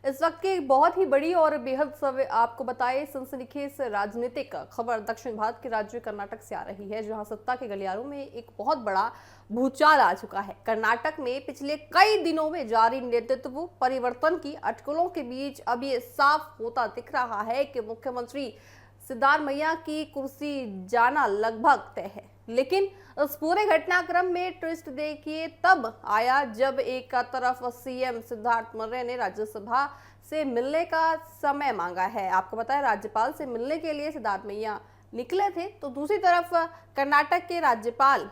इस वक्त की एक बहुत ही बड़ी और बेहद आपको बताए सनसनीखेज राजनीतिक खबर दक्षिण भारत के राज्य कर्नाटक से आ रही है, जहां सत्ता के गलियारों में एक बहुत बड़ा भूचाल आ चुका है। कर्नाटक में पिछले कई दिनों में जारी नेतृत्व परिवर्तन की अटकलों के बीच अब ये साफ होता दिख रहा है कि मुख्यमंत्री सिद्धारमैया की कुर्सी जाना लगभग तय है। लेकिन इस पूरे घटनाक्रम में ट्विस्ट देखिए तब आया जब एक तरफ सीएम सिद्धार्थ मौर्य ने राज्यसभा से मिलने का समय मांगा है। आपको बताया राज्यपाल से मिलने के लिए सिद्धारमैया निकले थे, तो दूसरी तरफ कर्नाटक के राज्यपाल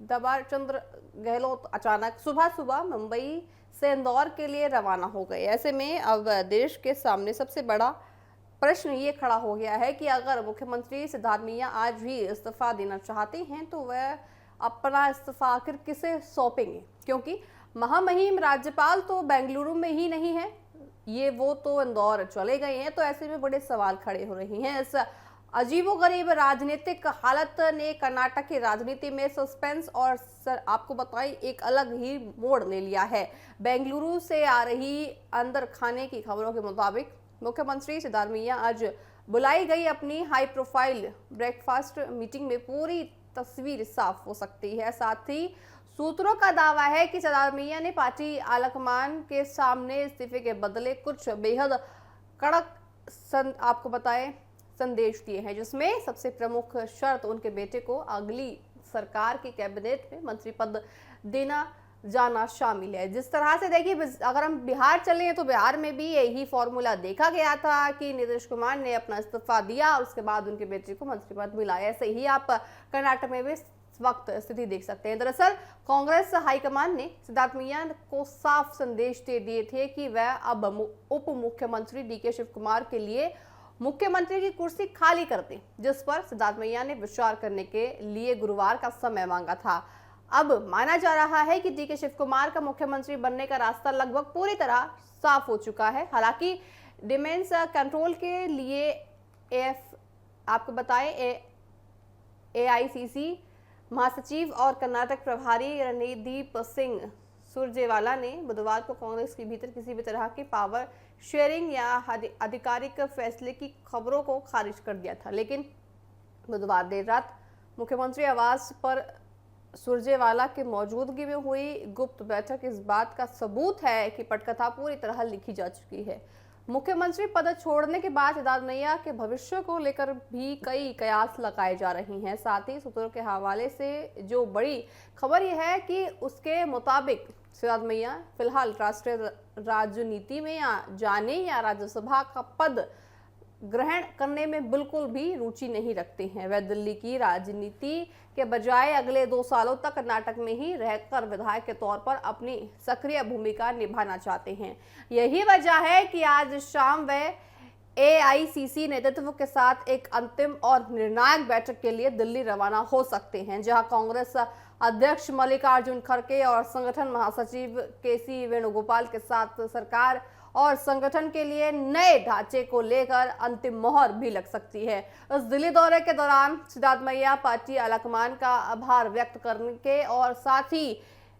दबाचंद्र गहलोत अचानक सुबह सुबह मुंबई से इंदौर के लिए रवाना हो गए। ऐसे में अब देश के सामने सबसे बड़ा प्रश्न ये खड़ा हो गया है कि अगर मुख्यमंत्री सिद्धारमैया आज भी इस्तीफा देना चाहते हैं तो वह अपना इस्तीफा आखिर किसे सौंपेंगे, क्योंकि महामहिम राज्यपाल तो बेंगलुरु में ही नहीं है, वो तो इंदौर चले गए हैं। तो ऐसे में बड़े सवाल खड़े हो रहे हैं। इस अजीबोगरीब राजनीतिक हालत ने कर्नाटक की राजनीति में सस्पेंस और आपको बताएं एक अलग ही मोड़ ले लिया है। बेंगलुरु से आ रही अंदर खाने की खबरों के मुताबिक मुख्यमंत्री सिद्धारमैया आज बुलाई गई अपनी हाई प्रोफाइल ब्रेकफास्ट मीटिंग में पूरी तस्वीर साफ हो सकती है। साथ ही सूत्रों का दावा है कि सिद्धारमैया ने पार्टी आलाकमान के सामने इस्तीफे के बदले कुछ बेहद कड़क आपको बताएं संदेश दिए हैं, जिसमें सबसे प्रमुख शर्त उनके बेटे को अगली सरकार की कैबिनेट में मंत्री पद देना जाना शामिल है। जिस तरह से देखिए, अगर हम बिहार चले तो बिहार में भी यही फॉर्मूला देखा गया था कि नीतीश कुमार ने अपना इस्तीफा दिया और उसके बाद उनके बेटे को मंत्री पद मिला। ऐसे ही आप कर्नाटक में भी इस वक्त स्थिति देख सकते हैं। दरअसल कांग्रेस हाईकमान ने सिद्धारमैया को साफ संदेश दे दिए थे कि वह अब उप मुख्यमंत्री डीके शिव कुमार के लिए मुख्यमंत्री की कुर्सी खाली कर दें, जिस पर सिद्धारमैया ने विचार करने के लिए गुरुवार का समय मांगा था। अब माना जा रहा है कि डीके शिव कुमार का मुख्यमंत्री बनने का रास्ता लगभग पूरी तरह साफ हो चुका है। हालांकि डिमेंस कंट्रोल के लिए आपको बताएं एआईसीसी महासचिव और कर्नाटक प्रभारी रणदीप सिंह सुरजेवाला ने बुधवार को कांग्रेस के भीतर किसी भी तरह की पावर शेयरिंग या आधिकारिक फैसले की खबरों को खारिज कर दिया था। लेकिन बुधवार देर रात मुख्यमंत्री आवास पर सुरजेवाला की मौजूदगी में हुई गुप्त बैठक इस बात का सबूत है कि पटकथा पूरी तरह लिखी जा चुकी है। मुख्यमंत्री पद छोड़ने के बाद सिद्धारमैया के भविष्य को लेकर भी कई कयास लगाए जा रही हैं। साथ ही सूत्रों के हवाले से जो बड़ी खबर यह है कि उसके मुताबिक सिद्धारमैया फिलहाल राष्ट्रीय राजनीति में जाने या राज्यसभा का पद ग्रहण करने में बिल्कुल भी रुचि नहीं रखते हैं। वह दिल्ली की राजनीति के बजाय अगले 2 सालों तक कर्नाटक में ही रहकर विधायक के तौर पर अपनी सक्रिय भूमिका निभाना चाहते हैं। यही वजह है कि आज शाम वह एआईसीसी नेतृत्व के साथ एक अंतिम और निर्णायक बैठक के लिए दिल्ली रवाना हो सकते हैं, जहां कांग्रेस अध्यक्ष मल्लिकार्जुन खड़गे और संगठन महासचिव केसी वेणुगोपाल के साथ सरकार और संगठन के लिए नए ढांचे को लेकर अंतिम मोहर भी लग सकती है। इस दिल्ली दौरे के दौरान सिद्धारमैया पार्टी आलाकमान का आभार व्यक्त करने के और साथ ही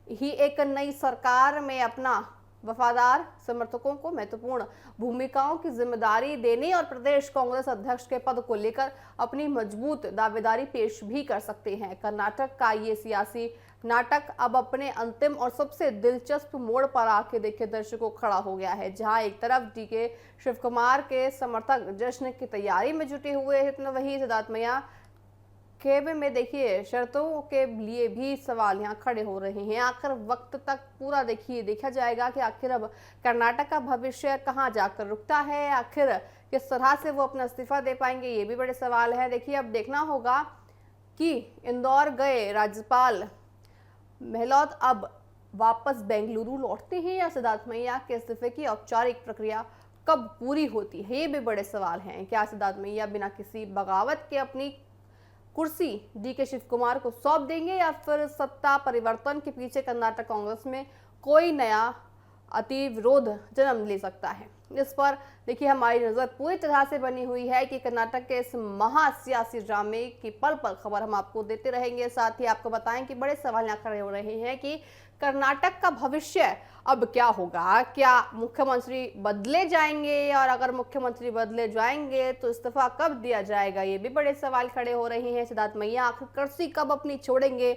एक नई सरकार में अपना वफादार समर्थकों को महत्वपूर्ण भूमिकाओं की जिम्मेदारी देने और प्रदेश कांग्रेस अध्यक्ष के पद को लेकर अपनी मजबूत दावेदारी पेश भी कर सकते हैं। कर्नाटक का ये सियासी नाटक अब अपने अंतिम और सबसे दिलचस्प मोड़ पर आके देखे दर्शकों खड़ा हो गया है, जहां एक तरफ डीके शिव कुमार के समर्थक जश्न की तैयारी में जुटे हुए हैं, तो वहीं सिद्धारमैया खेमे में देखिए शर्तों के लिए भी सवाल यहाँ खड़े हो रहे हैं। आखिर वक्त तक पूरा देखा जाएगा कि आखिर अब कर्नाटक का भविष्य कहाँ जाकर रुकता है, आखिर किस तरह से वो अपना इस्तीफा दे पाएंगे, ये भी बड़े सवाल है। देखिए अब देखना होगा कि इंदौर गए राज्यपाल गहलोत अब वापस बेंगलुरु लौटते हैं या सिद्धारमैया के इस्तीफे की औपचारिक प्रक्रिया कब पूरी होती है, ये भी बड़े सवाल हैं। क्या सिद्धारमैया बिना किसी बगावत के अपनी कुर्सी डीके शिव कुमार को सौंप देंगे या फिर सत्ता परिवर्तन के पीछे कर्नाटक कांग्रेस में कोई नया अतिविरोध जन्म ले सकता है? इस पर देखिए हमारी नजर पूरी तरह से बनी हुई है कि कर्नाटक के इस महासियासी ड्रामे की पल पल खबर हम आपको देते रहेंगे। साथ ही आपको बताएं कि बड़े सवाल यहाँ खड़े हो रहे हैं कि कर्नाटक का भविष्य अब क्या होगा? क्या मुख्यमंत्री बदले जाएंगे? और अगर मुख्यमंत्री बदले जाएंगे तो इस्तीफा कब दिया जाएगा? ये भी बड़े सवाल खड़े हो रहे हैं। सिद्धार्थ मैया आखिर कुर्सी कब अपनी छोड़ेंगे,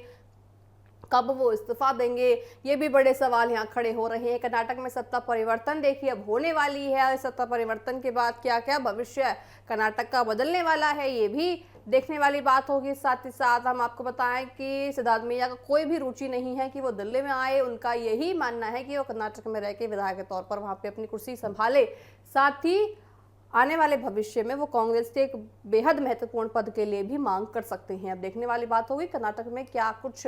कब वो इस्तीफा देंगे, ये भी बड़े सवाल यहाँ खड़े हो रहे हैं। कर्नाटक में सत्ता परिवर्तन देखिए अब होने वाली है। सत्ता परिवर्तन के बाद क्या क्या भविष्य कर्नाटक का बदलने वाला है, ये भी देखने वाली बात होगी। साथ ही साथ हम आपको बताएं कि सिद्धार्थ मैया का कोई भी रुचि नहीं है कि वो दिल्ली में आए। उनका यही मानना है कि वो कर्नाटक में रह के विधायक के तौर पर वहाँ पे अपनी कुर्सी संभाले। साथ ही आने वाले भविष्य में वो कांग्रेस के एक बेहद महत्वपूर्ण पद के लिए भी मांग कर सकते हैं। अब देखने वाली बात होगी कर्नाटक में क्या कुछ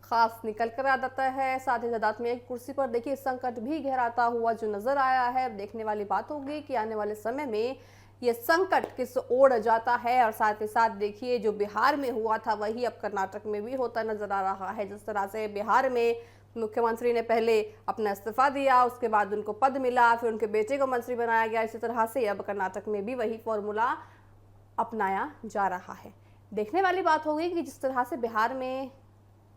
खास निकल कर आ जाता है। साथ ही सिद्धार्थ मैया की कुर्सी पर देखिए संकट भी गहराता हुआ जो नजर आया है। अब देखने वाली बात होगी कि आने वाले समय में ये संकट किस ओर जाता है। और साथ ही साथ देखिए जो बिहार में हुआ था वही अब कर्नाटक में भी होता नजर आ रहा है। जिस तरह से बिहार में मुख्यमंत्री ने पहले अपना इस्तीफा दिया, उसके बाद उनको पद मिला, फिर उनके बेटे को मंत्री बनाया गया, इसी तरह से अब कर्नाटक में भी वही फॉर्मूला अपनाया जा रहा है। देखने वाली बात होगी कि जिस तरह से बिहार में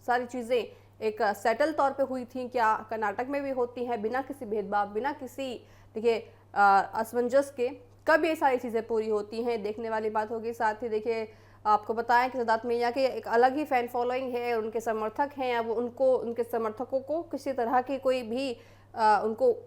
सारी चीज़ें एक सेटल तौर पे हुई थी, क्या कर्नाटक में भी होती हैं बिना किसी भेदभाव, बिना किसी देखिए असमंजस के कब ये सारी चीज़ें पूरी होती हैं, देखने वाली बात होगी। साथ ही देखिए आपको बताएं कि सिद्धार्थ मैया के एक अलग ही फैन फॉलोइंग है, उनके समर्थक हैं। अब उनको उनके समर्थकों को किसी तरह की कोई भी उनको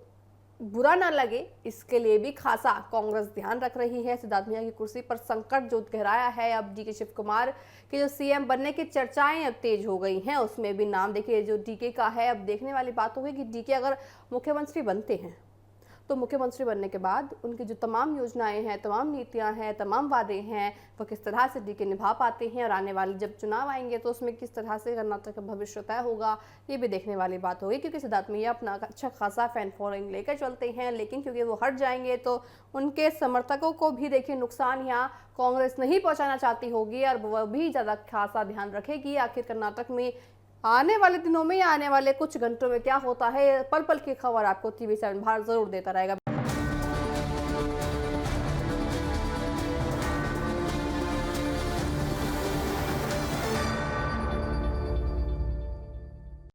बुरा ना लगे, इसके लिए भी खासा कांग्रेस ध्यान रख रही है। सिद्धार्थ मैया की कुर्सी पर संकट जो गहराया है, अब डीके शिव कुमार के जो सीएम बनने की चर्चाएं अब तेज हो गई हैं, उसमें भी नाम देखिए जो डीके का है। अब देखने वाली बात होगी कि डीके अगर मुख्यमंत्री बनते हैं तो मुख्यमंत्री बनने के बाद उनकी जो तमाम योजनाएं हैं, तमाम नीतियां हैं, तमाम वादे हैं, वो किस तरह से डीके निभा पाते हैं। और आने वाले जब चुनाव आएंगे तो उसमें किस तरह से कर्नाटक का भविष्य तय होगा, ये भी देखने वाली बात होगी। क्योंकि सिद्धार्थ मैया अपना अच्छा खासा फैन फॉलोइंग लेकर चलते हैं, लेकिन क्योंकि वो हट जाएंगे तो उनके समर्थकों को भी देखिए नुकसान यहाँ कांग्रेस नहीं पहुँचाना चाहती होगी और वह भी ज़्यादा खासा ध्यान रखेगी आखिर कर्नाटक में आने वाले दिनों में या आने वाले कुछ घंटों में क्या होता है। पल पल की खबर आपको TV7 भारत जरूर देता रहेगा।